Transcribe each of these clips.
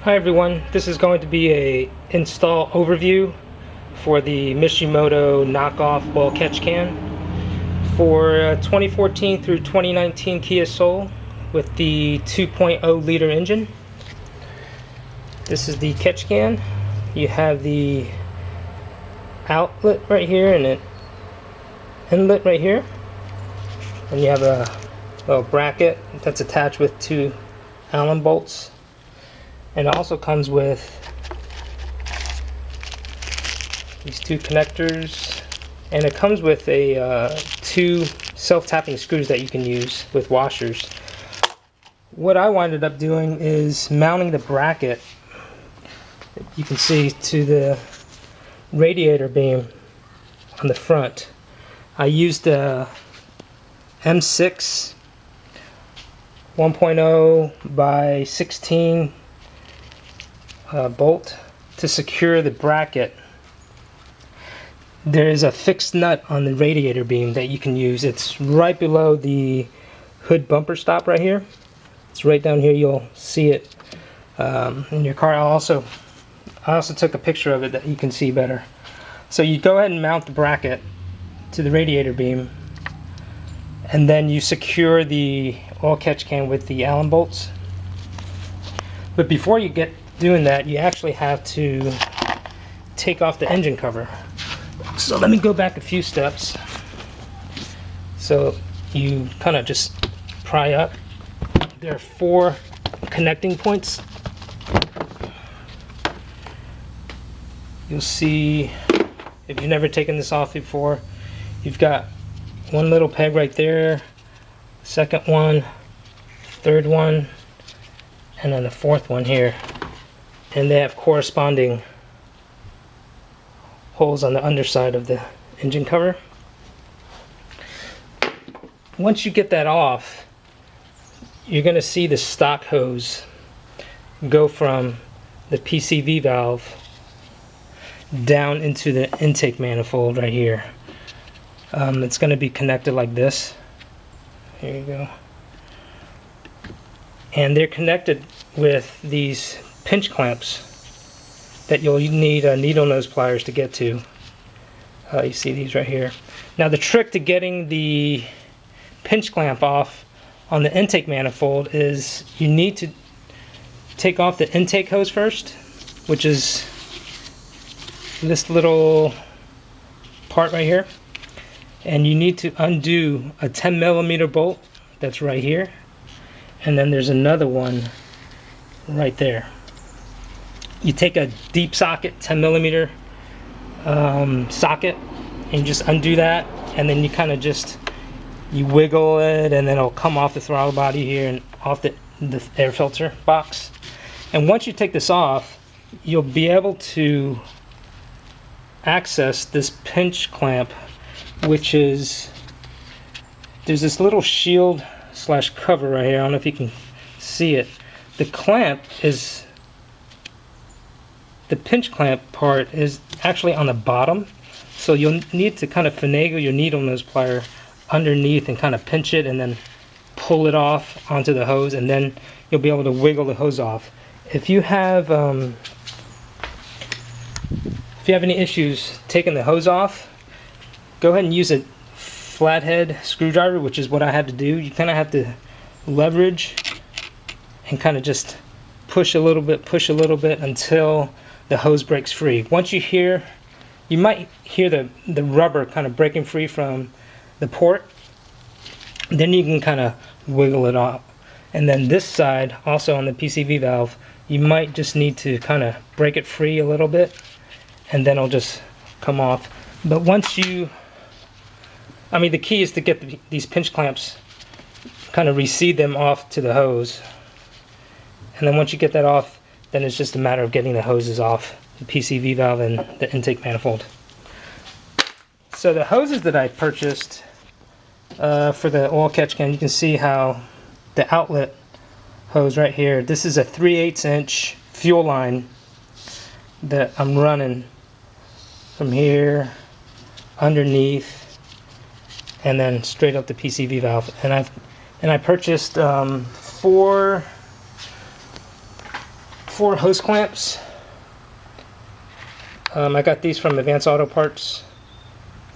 Hi everyone, this is going to be a install overview for the Mishimoto knockoff oil catch can for 2014 through 2019 Kia Soul with the 2.0 liter engine. This is the catch can. You have the outlet right here and an inlet right here, and you have a little bracket that's attached with two Allen bolts. And it also comes with these two connectors, and it comes with a two self-tapping screws that you can use with washers. What I winded up doing is mounting the bracket, you can see, to the radiator beam on the front. I used a M6 1.0 by 16 bolt to secure the bracket. There is a fixed nut on the radiator beam that you can use. It's right below the hood bumper stop right here. It's right down here. You'll see it in your car. I also took a picture of it that you can see better. So you go ahead and mount the bracket to the radiator beam, and then you secure the oil catch can with the Allen bolts. But before you get doing that, you actually have to take off the engine cover. So let me go back a few steps. So you kind of just pry up. There are 4 connecting points. You'll see, if you've never taken this off before, you've got one little peg right there, second one, third one, and then the fourth one here. And they have corresponding holes on the underside of the engine cover. Once you get that off, you're going to see the stock hose go from the PCV valve down into the intake manifold right here. It's going to be connected like this. Here you go. And they're connected with these pinch clamps that you'll need needle nose pliers to get to. You see these right here. Now the trick to getting the pinch clamp off on the intake manifold is you need to take off the intake hose first, which is this little part right here, and you need to undo a 10mm bolt that's right here, and then there's another one right there. You take a deep socket, 10mm socket, and you just undo that, and then you kind of just wiggle it, and then it'll come off the throttle body here and off the air filter box. And once you take this off, you'll be able to access this pinch clamp, which is, there's this little shield slash cover right here. I don't know if you can see it. The clamp is, the pinch clamp part is actually on the bottom, so you'll need to kind of finagle your needle nose plier underneath and kind of pinch it and then pull it off onto the hose, and then you'll be able to wiggle the hose off. If you have any issues taking the hose off, go ahead and use a flathead screwdriver, which is what I had to do. You kind of have to leverage and kind of just push a little bit until the hose breaks free. Once you might hear the rubber kind of breaking free from the port, then you can kind of wiggle it off. And then this side, also on the PCV valve, you might just need to kind of break it free a little bit, and then it'll just come off. But once you, the key is to get these pinch clamps, kind of recede them off to the hose. And then once you get that off, then it's just a matter of getting the hoses off the PCV valve and the intake manifold. So the hoses that I purchased for the oil catch can, you can see how the outlet hose right here, this is a 3/8 inch fuel line that I'm running from here underneath and then straight up the PCV valve. And I purchased 4 4 hose clamps. I got these from Advanced Auto Parts.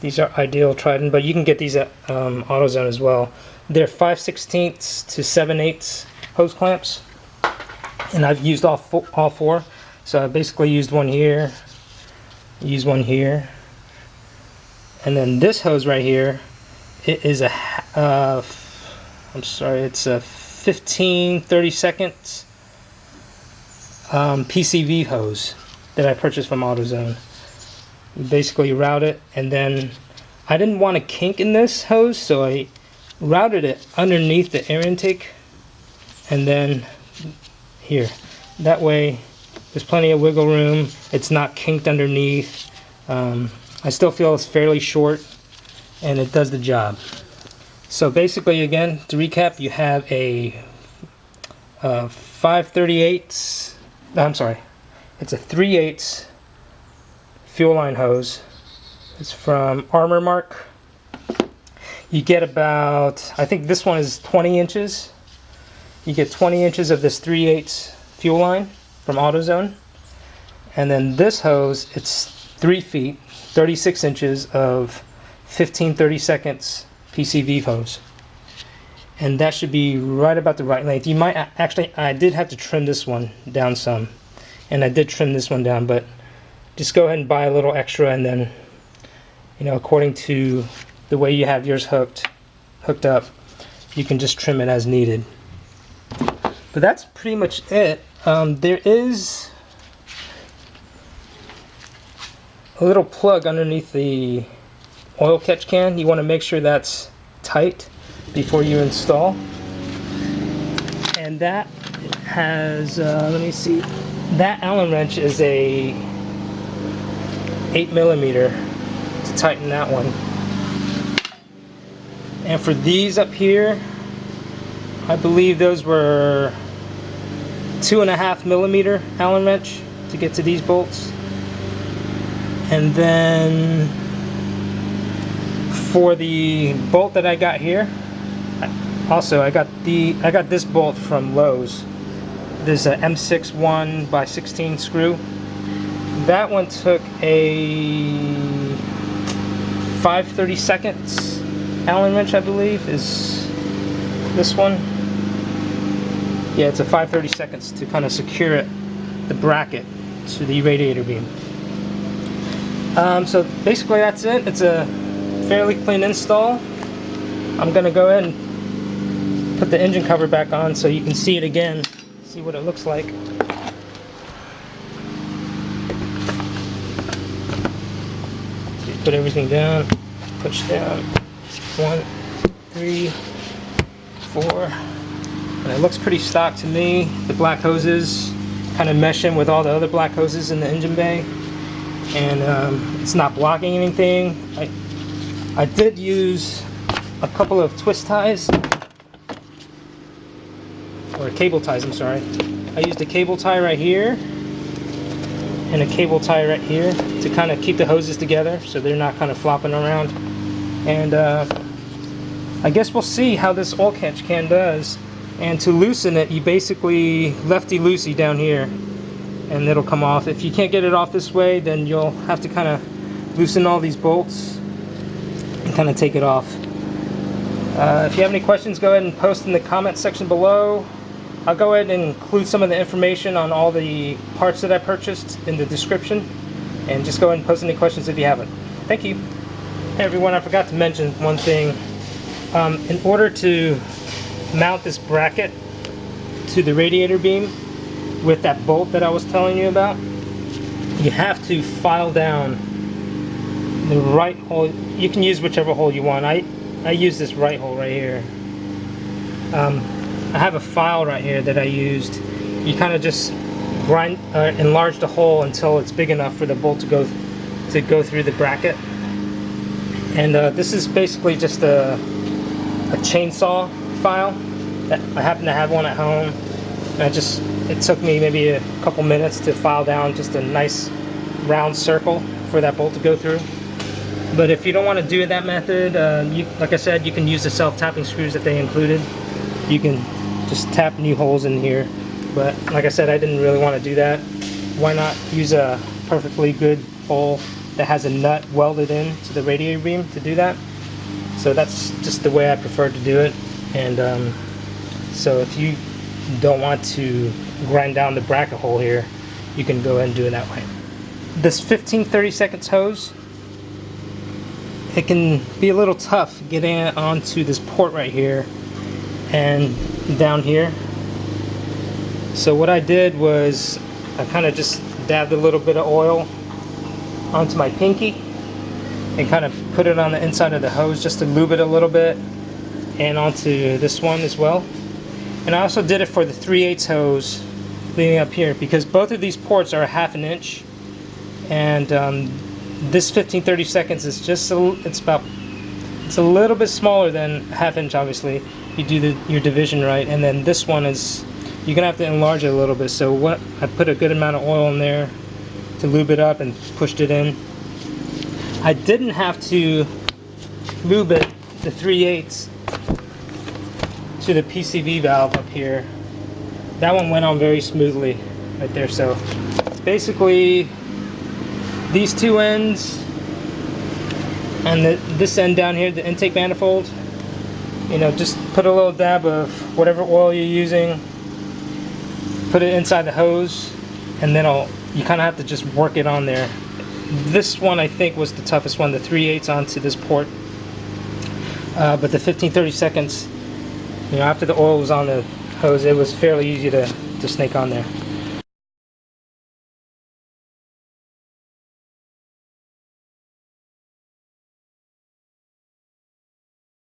These are Ideal Trident, but you can get these at AutoZone as well. They're 5/16 to 7/8 hose clamps, and I've used all 4. So I basically used one here, use one here, and then this hose right here, it is a I'm sorry, it's a 15-30 seconds PCV hose that I purchased from AutoZone. You basically route it, and then I didn't want a kink in this hose, so I routed it underneath the air intake, and then here. That way there's plenty of wiggle room. It's not kinked underneath. I still feel it's fairly short, and it does the job. So basically, again, to recap, you have a 5/38. I'm sorry, it's a 3/8 fuel line hose. It's from Armor Mark. You get about, I think this one is 20 inches. You get 20 inches of this 3/8 fuel line from AutoZone. And then this hose, it's 3 feet, 36 inches of 15-30 seconds PCV hose. And that should be right about the right length. You might actually, I did have to trim this one down some. And I did trim this one down, but just go ahead and buy a little extra, and then, you know, according to the way you have yours hooked up, you can just trim it as needed. But that's pretty much it. There is a little plug underneath the oil catch can. You want to make sure that's tight before you install. And that has, let me see, that Allen wrench is a 8mm to tighten that one. And for these up here, I believe those were 2.5mm Allen wrench to get to these bolts. And then for the bolt that I got here, also I got this bolt from Lowe's. This is a M6 1x16 screw. That one took a 5/32 Allen wrench, I believe, is this one. Yeah, it's a 5/32 to kind of secure it, the bracket, to the radiator beam. So basically that's it. It's a fairly clean install. I'm gonna go ahead and put the engine cover back on so you can see it again, see what it looks like. So you put everything down, push down, 1, 3, 4, and it looks pretty stock to me. The black hoses kind of mesh in with all the other black hoses in the engine bay, and it's not blocking anything. I did use a couple of twist ties, or cable ties, I'm sorry. I used a cable tie right here and a cable tie right here to kind of keep the hoses together so they're not kind of flopping around. And I guess we'll see how this oil catch can does. And to loosen it, you basically lefty-loosey down here and it'll come off. If you can't get it off this way, then you'll have to kind of loosen all these bolts and kind of take it off. If you have any questions, go ahead and post in the comment section below. I'll go ahead and include some of the information on all the parts that I purchased in the description, and just go ahead and post any questions if you haven't. Thank you. Hey everyone, I forgot to mention one thing. In order to mount this bracket to the radiator beam with that bolt that I was telling you about, you have to file down the right hole. You can use whichever hole you want. I use this right hole right here. I have a file right here that I used. You kind of just enlarge the hole until it's big enough for the bolt to go through the bracket. And this is basically just a chainsaw file. I happen to have one at home. And it took me maybe a couple minutes to file down just a nice round circle for that bolt to go through. But if you don't want to do that method, like I said, you can use the self-tapping screws that they included. You can just tap new holes in here But like I said, I didn't really want to do that. Why not use a perfectly good hole that has a nut welded in to the radiator beam to do that? So that's just the way I prefer to do it. And so if you don't want to grind down the bracket hole here, you can go ahead and do it that way. This 15-30 seconds hose, it can be a little tough getting it onto this port right here and down here. So what I did was I kind of just dabbed a little bit of oil onto my pinky and kind of put it on the inside of the hose just to lube it a little bit, and onto this one as well. And I also did it for the 3/8 hose leading up here, because both of these ports are 1/2 inch, and this 15-30 seconds is just it's a little bit smaller than 1/2 inch. Obviously, you do your division right, and then this one is, you're gonna have to enlarge it a little bit. So what, I put a good amount of oil in there to lube it up and pushed it in. I didn't have to lube it, the 3/8 to the PCV valve up here. That one went on very smoothly right there. So it's basically these two ends and this end down here, the intake manifold. You know, just put a little dab of whatever oil you're using, put it inside the hose, and then you kind of have to just work it on there. This one I think was the toughest one, the 3/8 onto this port. But the 15-30 seconds, you know, after the oil was on the hose, it was fairly easy to snake on there.